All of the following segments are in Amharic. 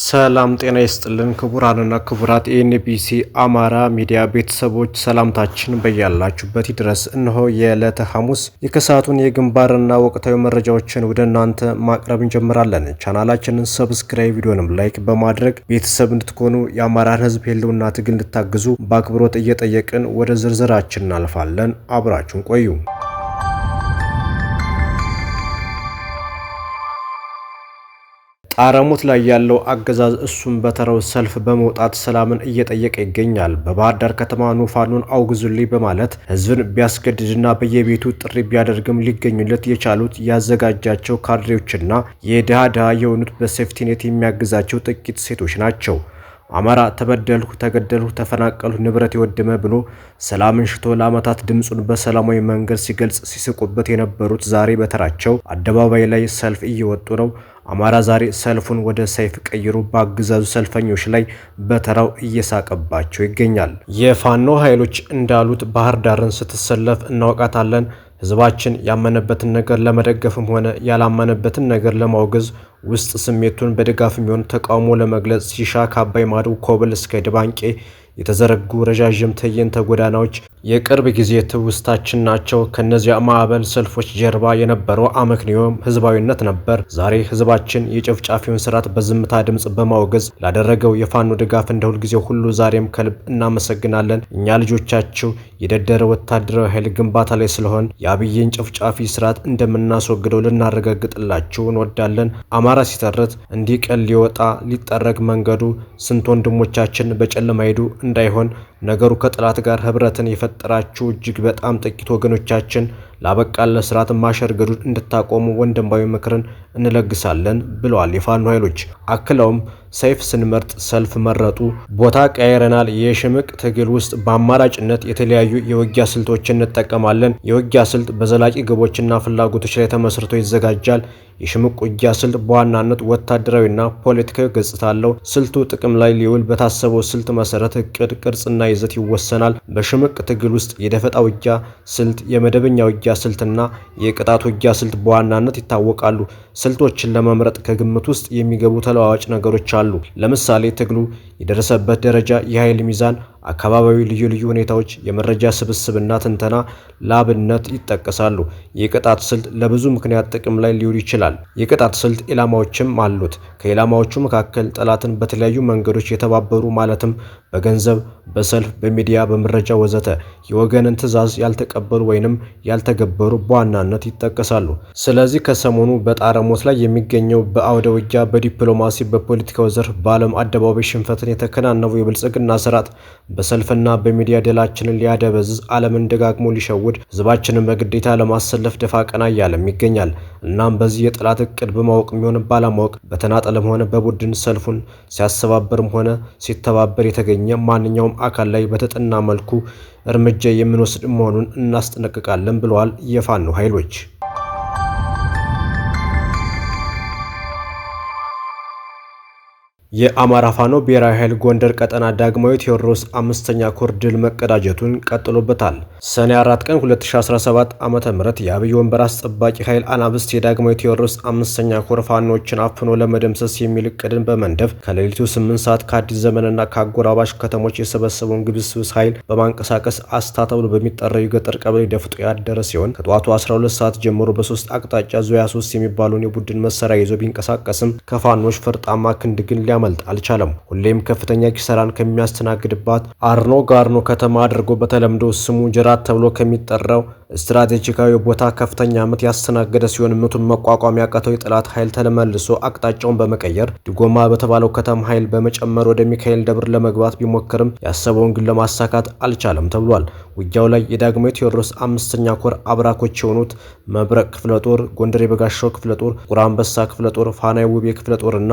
ሰላም ጤና ይስጥልን ክቡራንና ክቡራት የኤንቢሲ አማራ ሚዲያ ቤተሰቦች ሰላምታችን በያላችሁበት ድረስ እነሆ የዕለተ ሐሙስ የከሰዓቱን የግንባርና ወቅታዊ መረጃዎችን ወደ እናንተ ማቅረብ እንጀምራለን። ቻናላችንን ሰብስክራይብ፣ ቪዲዮንም ላይክ በማድረግ ቤተሰብ እንድትሆኑ የአማራን ሕዝብ ህልውና ትግል እንድታግዙ በአክብሮት እየጠየቅን ወደ ዝርዝራችን እናልፋለን። አብራችሁን ቆዩ። ጣረሙት ላይ ያለው አገዛዝ እሱም በተራው ሰልፍ በመውጣት ሰላምን እየጠየቀ ይገኛል። በባህር ዳር ከተማ ፋኖን አውግዙልኝ በማለት ህዝብን ቢያስገድድና በየቤቱ ጥሪ ቢያደርግም ሊገኙለት የቻሉት ያዘጋጃቸው ካድሬዎችና የድሃ የሆኑት በሴፍቲኔት የሚያግዛቸው ጥቂት ሴቶች ናቸው። አማራ ተበደልሁ፣ ተገደልሁ፣ ተፈናቀልሁ፣ ንብረት የወደመ ብሎ ሰላምን ሽቶ ለዓመታት ድምጹን በሰላማዊ መንገድ ሲገልጽ ሲስቁበት የነበሩት ዛሬ በተራቸው አደባባይ ላይ ሰልፍ እየወጡ ነው። አማራ ዛሬ ሰልፉን ወደ ሰይፍ ቀይሮ በአገዛዙ ሰልፈኞች ላይ በተራው እየሳቀባቸው ይገኛል። የፋኖ ኃይሎች እንዳሉት ባህር ዳርን ስትሰለፍ እናውቃታለን። ህዝባችን ያመነበትን ነገር ለመደገፍም ሆነ ያላመነበትን ነገር ለማውገዝ ውስጥ ስሜቱን በድጋፍም ይሁን ተቃውሞ ለመግለጽ ሲሻ ከአባይ ማዶ ኮብል እስከ ድባንቄ የተዘረጉ ረዣዥም ትዕይንተ ጎዳናዎች የቅርብ ጊዜ ትውስታችን ናቸው። ከነዚያ ማዕበል ሰልፎች ጀርባ የነበረው አመክንዮም ህዝባዊነት ነበር። ዛሬ ህዝባችን የጨፍጫፊውን ስርዓት በዝምታ ድምጽ በማውገዝ ላደረገው የፋኖ ድጋፍ እንደ ሁልጊዜው ሁሉ ዛሬም ከልብ እናመሰግናለን። እኛ ልጆቻችሁ የደደረ ወታደራዊ ኃይል ግንባታ ላይ ስለሆን የአብይን ጨፍጫፊ ስርዓት እንደምናስወግደው ልናረጋግጥላችሁ እንወዳለን። አማራ ሲተርት እንዲህ ቀን ሊወጣ ሊጠረግ መንገዱ ስንት ወንድሞቻችን በጨለማ ሄዱ እንዳይሆን ነገሩ ከጥላት ጋር ህብረትን የፈጠራችሁ እጅግ በጣም ጥቂት ወገኖቻችን ላበቃለ ስርዓት ማሸርገዱን እንድታቆሙ ወንድማዊ ምክርን እንለግሳለን ብለዋል የፋኖ ኃይሎች። አክለውም ሰይፍ ስንመርጥ ሰልፍ መረጡ፣ ቦታ ቀያይረናል። የሽምቅ ትግል ውስጥ በአማራጭነት የተለያዩ የውጊያ ስልቶችን እንጠቀማለን። የውጊያ ስልት በዘላቂ ግቦችና ፍላጎቶች ላይ ተመስርቶ ይዘጋጃል። የሽምቅ ውጊያ ስልት በዋናነት ወታደራዊና ፖለቲካዊ ገጽታ አለው። ስልቱ ጥቅም ላይ ሊውል በታሰበው ስልት መሰረት እቅድ፣ ቅርጽና ይዘት ይወሰናል። በሽምቅ ትግል ውስጥ የደፈጣ ውጊያ ስልት፣ የመደበኛ ውጊያ ስልትና የቅጣት ውጊያ ስልት በዋናነት ይታወቃሉ። ስልቶችን ለመምረጥ ከግምት ውስጥ የሚገቡ ተለዋዋጭ ነገሮች አሉ። ለምሳሌ ትግሉ የደረሰበት ደረጃ፣ የኃይል ሚዛን፣ አካባቢያዊ ልዩ ልዩ ሁኔታዎች፣ የመረጃ ስብስብና ትንተና ለአብነት ይጠቀሳሉ። የቅጣት ስልት ለብዙ ምክንያት ጥቅም ላይ ሊውል ይችላል። የቅጣት ስልት ኢላማዎችም አሉት። ከኢላማዎቹ መካከል ጠላትን በተለያዩ መንገዶች የተባበሩ ማለትም በገንዘብ፣ በሰልፍ፣ በሚዲያ፣ በመረጃ ወዘተ የወገንን ትዕዛዝ ያልተቀበሉ ወይንም ያልተገበሩ በዋናነት ይጠቀሳሉ። ስለዚህ ከሰሞኑ በጣረሞት ላይ የሚገኘው በአውደ ውጊያ፣ በዲፕሎማሲ፣ በፖለቲካው ዘርፍ በዓለም አደባባይ ሽንፈትን የተከናነቡ የብልጽግና ስርዓት በሰልፍና በሚዲያ ድላችንን ሊያደበዝዝ ዓለምን ደጋግሞ ሊሸውድ ህዝባችንን በግዴታ ለማሰለፍ ደፋ ቀና እያለም ይገኛል። እናም በዚህ የጠላት እቅድ በማወቅም ሆነ ባለማወቅ በተናጠልም ሆነ በቡድን ሰልፉን ሲያስተባበርም ሆነ ሲተባበር የተገኘ ማንኛውም አካል ላይ በተጠና መልኩ እርምጃ የምንወስድ መሆኑን እናስጠነቅቃለን ብለዋል የፋኖ ኃይሎች። የአማራ ፋኖ ብሔራዊ ኃይል ጎንደር ቀጠና ዳግማዊ ቴዎድሮስ 5ኛ ኮር ድል መቀዳጀቱን ቀጥሎበታል። ሰኔ 4 ቀን 2017 ዓ.ም የአብይ ወንበር አስጠባቂ ኃይል አናብስት የዳግማዊ ቴዎድሮስ 5ኛ ኮር ፋኖችን አፍኖ ለመደምሰስ የሚል እቅድን በመንደፍ ከሌሊቱ 8 ሰዓት ከአዲስ ዘመንና ከአጎራባሽ ከተሞች የሰበሰበውን ግብስብስ ኃይል በማንቀሳቀስ አስታ ተብሎ በሚጠራው የገጠር ቀበሌ ደፍጦ ያደረ ሲሆን ከጠዋቱ 12 ሰዓት ጀምሮ በሶስት አቅጣጫ ዙያ 3 የሚባሉን የቡድን መሳሪያ ይዞ ቢንቀሳቀስም ከፋኖች ፈርጣማ ክንድ ግን ሊያመልጥ አልቻለም። ሁሌም ከፍተኛ ኪሳራን ከሚያስተናግድባት አርኖ ጋርኖ ከተማ አድርጎ በተለምዶ ስሙ ጀራት ተብሎ ከሚጠራው ስትራቴጂካዊ ቦታ ከፍተኛ ምት ያስተናገደ ሲሆን ምቱን መቋቋም ያቃተው የጠላት ኃይል ተመልሶ አቅጣጫውን በመቀየር ድጎማ በተባለው ከተማ ኃይል በመጨመር ወደ ሚካኤል ደብር ለመግባት ቢሞክርም ያሰበውን ግን ለማሳካት አልቻለም ተብሏል። ውጊያው ላይ የዳግማዊ ቴዎድሮስ 5ኛ ኮር አብራኮች የሆኑት መብረቅ ክፍለ ጦር፣ ጎንደር የበጋሻው ክፍለ ጦር፣ ጥቁር አንበሳ ክፍለ ጦር፣ ፋናይ ውቤ ክፍለ ጦርና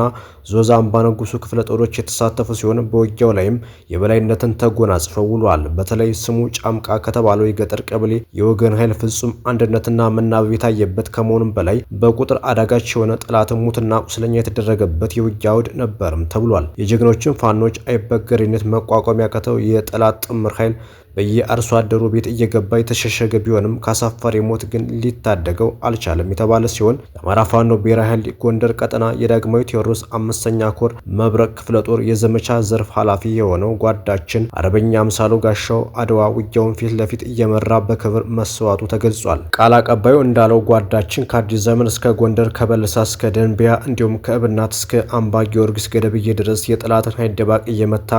ዞዛ አምባነጉሱ ክፍለ ጦሮች የተሳተፉ ሲሆን በውጊያው ላይም የበላይነትን ተጎናጽፈው ውለዋል። በተለይ ስሙ ጫምቃ ከተባለው የገጠር ቀበሌ የወገን ኃይል ፍጹም አንድነትና መናበብ የታየበት ከመሆኑም በላይ በቁጥር አዳጋች የሆነ ጠላትን ሙትና ቁስለኛ የተደረገበት የውጊያ አውድ ነበርም ተብሏል። የጀግኖችን ፋኖች አይበገሬነት መቋቋም ያቃተው የጠላት ጥምር ኃይል በየአርሶ አደሩ ቤት እየገባ የተሸሸገ ቢሆንም ከአሳፋሪ ሞት ግን ሊታደገው አልቻለም የተባለ ሲሆን የአማራ ፋኖ ብሔራዊ ኃይል ጎንደር ቀጠና የዳግማዊ ቴዎድሮስ 5ኛ ኮር መብረቅ ክፍለ ጦር የዘመቻ ዘርፍ ኃላፊ የሆነው ጓዳችን አርበኛ አምሳሉ ጋሻው አድዋ ውጊያውን ፊት ለፊት እየመራ በክብር መስዋዕቱ ተገልጿል። ቃል አቀባዩ እንዳለው ጓዳችን ከአዲስ ዘመን እስከ ጎንደር ከበለሳ እስከ ደንቢያ እንዲሁም ከእብናት እስከ አምባ ጊዮርጊስ ገደብዬ ድረስ የጠላትን ኃይል ደባቅ እየመታ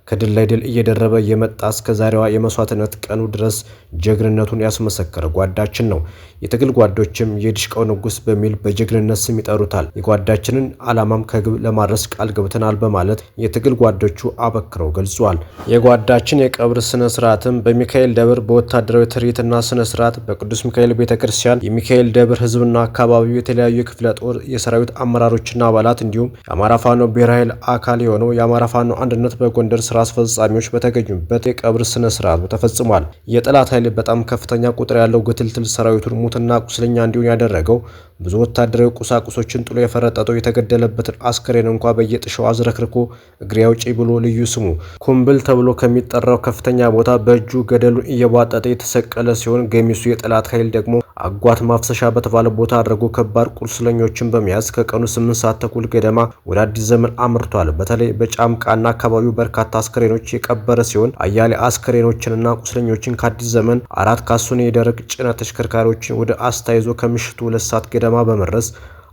ከድል ላይ ድል እየደረበ የመጣ እስከ ዛሬዋ የመስዋዕትነት ቀኑ ድረስ ጀግንነቱን ያስመሰከረ ጓዳችን ነው። የትግል ጓዶችም የድሽቃው ንጉስ በሚል በጀግንነት ስም ይጠሩታል። የጓዳችንን ዓላማም ከግብ ለማድረስ ቃል ገብተናል በማለት የትግል ጓዶቹ አበክረው ገልጿል። የጓዳችን የቀብር ስነ ስርዓትም በሚካኤል ደብር በወታደራዊ ትርኢትና ስነ ስርዓት በቅዱስ ሚካኤል ቤተክርስቲያን የሚካኤል ደብር ህዝብና አካባቢው የተለያዩ የክፍለ ጦር የሰራዊት አመራሮችና አባላት እንዲሁም የአማራ ፋኖ ብሔራዊ ኃይል አካል የሆነው የአማራ ፋኖ አንድነት በጎንደር ስራ አስፈጻሚዎች በተገኙበት የቀብር ስነ ስርዓቱ ተፈጽሟል። የጠላት ኃይል በጣም ከፍተኛ ቁጥር ያለው ግትልትል ሰራዊቱን ሙትና ቁስለኛ እንዲሆን ያደረገው ብዙ ወታደራዊ ቁሳቁሶችን ጥሎ የፈረጠጠው የተገደለበትን አስከሬን እንኳ በየጥሻው አዝረክርኮ እግሬ አውጪ ብሎ ልዩ ስሙ ኩምብል ተብሎ ከሚጠራው ከፍተኛ ቦታ በእጁ ገደሉን እየቧጠጠ የተሰቀለ ሲሆን ገሚሱ የጠላት ኃይል ደግሞ አጓት ማፍሰሻ በተባለ ቦታ አድርጎ ከባድ ቁስለኞችን በመያዝ ከቀኑ 8 ሰዓት ተኩል ገደማ ወደ አዲስ ዘመን አምርቷል። በተለይ በጫምቃና አካባቢው በርካታ አስከሬኖች የቀበረ ሲሆን አያሌ አስከሬኖችንና ቁስለኞችን ከአዲስ ዘመን 4 ካሱኔ የደረቅ ጭነት ተሽከርካሪዎችን ወደ አስታ ይዞ ከምሽቱ 2 ሰዓት ገደማ በመድረስ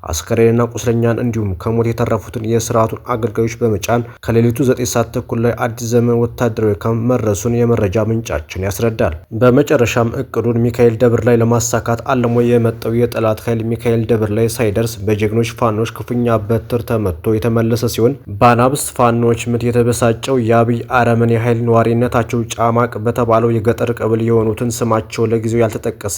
አስከሬንና ቁስለኛን እንዲሁም ከሞት የተረፉትን የስርዓቱን አገልጋዮች በመጫን ከሌሊቱ 9 ሰዓት ተኩል ላይ አዲስ ዘመን ወታደራዊ ካምፕ መድረሱን የመረጃ ምንጫችን ያስረዳል። በመጨረሻም እቅዱን ሚካኤል ደብር ላይ ለማሳካት አልሞ የመጣው የጠላት ኃይል ሚካኤል ደብር ላይ ሳይደርስ በጀግኖች ፋኖች ክፉኛ በትር ተመቶ የተመለሰ ሲሆን በአናብስት ፋኖች ምት የተበሳጨው የአብይ አረመኔ ኃይል ነዋሪነታቸው ጫማቅ በተባለው የገጠር ቀበሌ የሆኑትን ስማቸው ለጊዜው ያልተጠቀሰ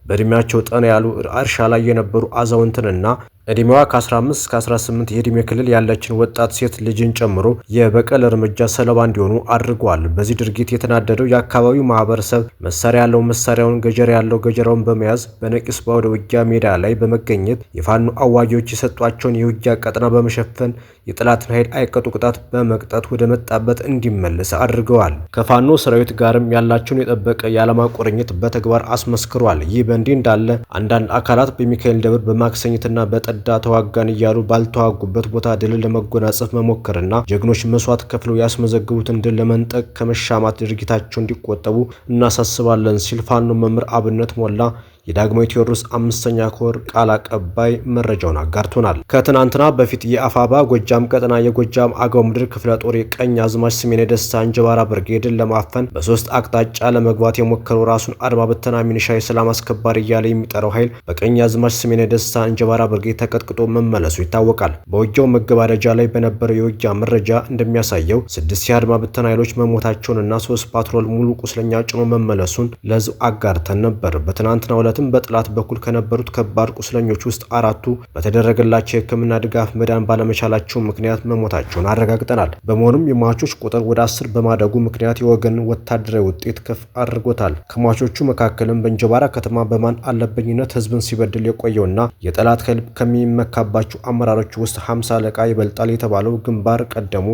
በእድሜያቸው ጠና ያሉ እርሻ ላይ የነበሩ አዛውንትንና እድሜዋ ከ15 እስከ 18 የእድሜ ክልል ያለችን ወጣት ሴት ልጅን ጨምሮ የበቀል እርምጃ ሰለባ እንዲሆኑ አድርገዋል። በዚህ ድርጊት የተናደደው የአካባቢው ማህበረሰብ መሳሪያ ያለው መሳሪያውን፣ ገጀራ ያለው ገጀራውን በመያዝ በነቂስ ወደ ውጊያ ሜዳ ላይ በመገኘት የፋኖ አዋጊዎች የሰጧቸውን የውጊያ ቀጠና በመሸፈን የጠላትን ኃይል አይቀጡ ቅጣት በመቅጣት ወደ መጣበት እንዲመለስ አድርገዋል። ከፋኖ ሰራዊት ጋርም ያላቸውን የጠበቀ የዓላማ ቁርኝት በተግባር አስመስክሯል። ይህ በእንዲህ እንዳለ አንዳንድ አካላት በሚካኤል ደብር በማክሰኝትና በጠዳ ተዋጋን እያሉ ባልተዋጉበት ቦታ ድልን ለመጎናጸፍ መሞከርና ጀግኖች መስዋዕት ከፍለው ያስመዘግቡትን ድል ለመንጠቅ ከመሻማት ድርጊታቸው እንዲቆጠቡ እናሳስባለን ሲል ፋኖ መምህር አብነት ሞላ የዳግማዊ ቴዎድሮስ 5ኛ ኮር ቃል አቀባይ መረጃውን አጋርቶናል። ከትናንትና በፊት የአፋባ ጎጃም ቀጠና የጎጃም አገው ምድር ክፍለ ጦር የቀኝ አዝማች ስሜነ ደስታ እንጅባራ ብርጌድን ለማፈን በ3 አቅጣጫ ለመግባት የሞከረው ራሱን አድማ ብተና ሚኒሻ የሰላም አስከባሪ እያለ የሚጠራው ኃይል በቀኝ አዝማች ስሜነ ደስታ እንጅባራ ብርጌድ ተቀጥቅጦ መመለሱ ይታወቃል። በውጊያው መገባደጃ ላይ በነበረው የውጊያ መረጃ እንደሚያሳየው 6 የአድማ ብተና ኃይሎች መሞታቸውንና 3 ፓትሮል ሙሉ ቁስለኛ ጭኖ መመለሱን ለህዝብ አጋርተን ነበር። በትናንትናው በጥላት በኩል ከነበሩት ከባድ ቁስለኞች ውስጥ 4ቱ በተደረገላቸው የሕክምና ድጋፍ መዳን ባለመቻላቸው ምክንያት መሞታቸውን አረጋግጠናል። በመሆኑም የሟቾች ቁጥር ወደ 10 በማደጉ ምክንያት የወገን ወታደራዊ ውጤት ከፍ አድርጎታል። ከሟቾቹ መካከልም በእንጅባራ ከተማ በማን አለበኝነት ህዝብን ሲበድል የቆየውና የጠላት ኃይል ከሚመካባቸው አመራሮች ውስጥ 50 አለቃ ይበልጣል የተባለው ግንባር ቀደሙ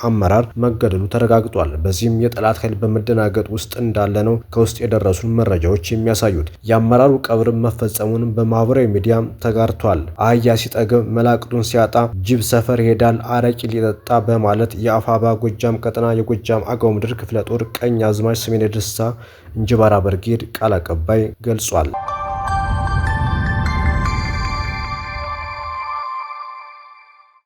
አመራር መገደሉ ተረጋግጧል። በዚህም የጠላት ኃይል በመደናገጥ ውስጥ እንዳለ ነው ከውስጥ የደረሱን መረጃዎች የሚያሳዩት። የአመራሩ ቀብር መፈጸሙን በማህበራዊ ሚዲያም ተጋርቷል። አህያ ሲጠግብ መላቅጡን ሲያጣ ጅብ ሰፈር ይሄዳል አረቂ ሊጠጣ በማለት የአፋባ ጎጃም ቀጠና የጎጃም አገው ምድር ክፍለ ጦር ቀኝ አዝማች ስሜነ ደስታ እንጅባራ ብርጌድ ቃል አቀባይ ገልጿል።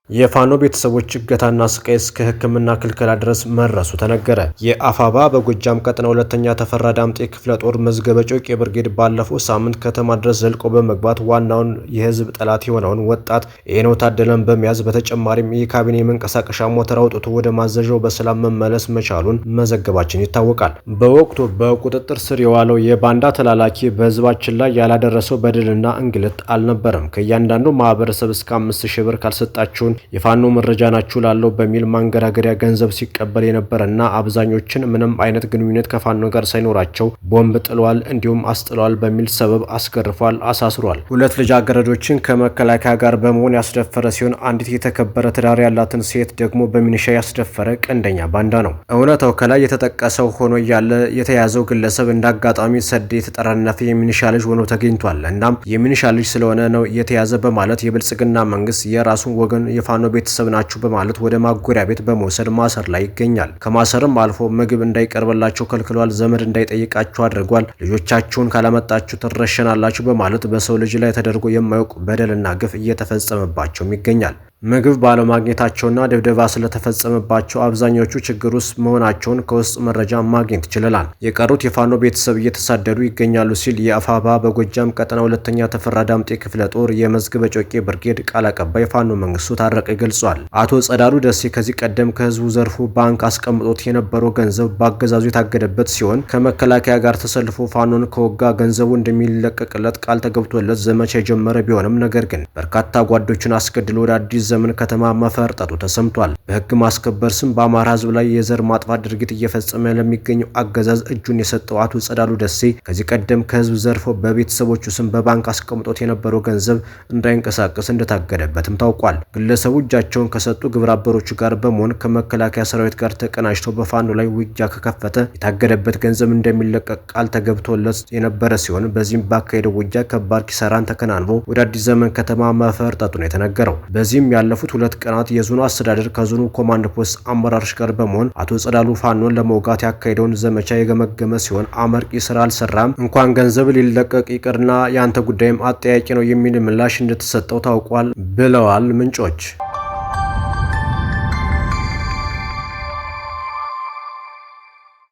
የፋኖ ቤተሰቦች እገታና ስቃይ እስከ ሕክምና ክልከላ ድረስ መድረሱ ተነገረ። የአፋባ በጎጃም ቀጠና 2ኛ ተፈራ ዳምጤ ክፍለ ጦር መዝገበ ጮቄ ብርጌድ ባለፈው ሳምንት ከተማ ድረስ ዘልቆ በመግባት ዋናውን የህዝብ ጠላት የሆነውን ወጣት ኤኖ ታደለን በመያዝ በተጨማሪም የካቢኔ መንቀሳቀሻ ሞተር አውጥቶ ወደ ማዘዣው በሰላም መመለስ መቻሉን መዘገባችን ይታወቃል። በወቅቱ በቁጥጥር ስር የዋለው የባንዳ ተላላኪ በህዝባችን ላይ ያላደረሰው በደልና እንግልት አልነበረም። ከእያንዳንዱ ማህበረሰብ እስከ 5000 ብር ካልሰጣችሁን የፋኖ መረጃ ናችሁ ላለው በሚል ማንገራገሪያ ገንዘብ ሲቀበል የነበረና አብዛኞችን ምንም አይነት ግንኙነት ከፋኖ ጋር ሳይኖራቸው ቦምብ ጥለዋል እንዲሁም አስጥለዋል በሚል ሰበብ አስገርፏል፣ አሳስሯል። 2 ልጃገረዶችን ከመከላከያ ጋር በመሆን ያስደፈረ ሲሆን አንዲት የተከበረ ትዳር ያላትን ሴት ደግሞ በሚኒሻ ያስደፈረ ቀንደኛ ባንዳ ነው። እውነታው ከላይ የተጠቀሰው ሆኖ እያለ የተያዘው ግለሰብ እንዳጋጣሚ ሰድ የተጠረነፈ የሚኒሻ ልጅ ሆኖ ተገኝቷል። እናም የሚኒሻ ልጅ ስለሆነ ነው የተያዘ በማለት የብልጽግና መንግስት የራሱን ወገን የፋኖ ቤተሰብ ናችሁ በማለት ወደ ማጎሪያ ቤት በመውሰድ ማሰር ላይ ይገኛል። ከማሰርም አልፎ ምግብ እንዳይቀርብላቸው ከልክሏል። ዘመድ እንዳይጠይቃቸው አድርጓል። ልጆቻችሁን ካላመጣችሁ ትረሸናላችሁ በማለት በሰው ልጅ ላይ ተደርጎ የማያውቅ በደልና ግፍ እየተፈጸመባቸውም ይገኛል። ምግብ ባለማግኘታቸውና ድብደባ ስለተፈጸመባቸው አብዛኞቹ ችግር ውስጥ መሆናቸውን ከውስጥ መረጃ ማግኘት ይችላል። የቀሩት የፋኖ ቤተሰብ እየተሳደዱ ይገኛሉ ሲል የአፋባ በጎጃም ቀጠና 2ኛ ተፈራ ዳምጤ ክፍለ ጦር የመዝገበ ጮቄ ብርጌድ ቃል አቀባይ ፋኖ መንግስቱ ታረቀ ገልጿል። አቶ ጸዳሉ ደሴ ከዚህ ቀደም ከህዝቡ ዘርፎ ባንክ አስቀምጦት የነበረው ገንዘብ በአገዛዙ የታገደበት ሲሆን ከመከላከያ ጋር ተሰልፎ ፋኖን ከወጋ ገንዘቡ እንደሚለቀቅለት ቃል ተገብቶለት ዘመቻ የጀመረ ቢሆንም ነገር ግን በርካታ ጓዶችን አስገድሎ ወደ አዲስ ዘመን ከተማ መፈርጠጡ ተሰምቷል። በህግ ማስከበር ስም በአማራ ህዝብ ላይ የዘር ማጥፋት ድርጊት እየፈጸመ ለሚገኘው አገዛዝ እጁን የሰጠው አቶ ጸዳሉ ደሴ ከዚህ ቀደም ከህዝብ ዘርፎ በቤተሰቦቹ ስም በባንክ አስቀምጦት የነበረው ገንዘብ እንዳይንቀሳቀስ እንደታገደበትም ታውቋል። ግለሰቡ እጃቸውን ከሰጡ ግብረ አበሮቹ ጋር በመሆን ከመከላከያ ሰራዊት ጋር ተቀናጅተው በፋኖ ላይ ውጊያ ከከፈተ የታገደበት ገንዘብ እንደሚለቀቅ ቃል ተገብቶለት የነበረ ሲሆን በዚህም ባካሄደው ውጊያ ከባድ ኪሳራን ተከናንቦ ወደ አዲስ ዘመን ከተማ መፈርጠጡ ነው የተነገረው። በዚህም ያለፉት 2 ቀናት የዞኑ አስተዳደር ከዞኑ ኮማንድ ፖስት አመራሮች ጋር በመሆን አቶ ጸዳሉ ፋኖን ለመውጋት ያካሄደውን ዘመቻ የገመገመ ሲሆን አመርቂ ስራ አልሰራም፣ እንኳን ገንዘብ ሊለቀቅ ይቅርና ያንተ ጉዳይም አጠያቂ ነው የሚል ምላሽ እንደተሰጠው ታውቋል ብለዋል ምንጮች።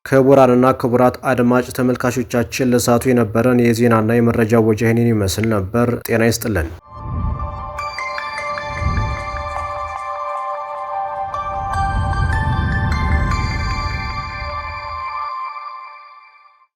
ክቡራንና ክቡራት አድማጭ ተመልካቾቻችን ለሰዓቱ የነበረን የዜናና የመረጃ ወጃ ይህንን ይመስል ነበር። ጤና ይስጥልን።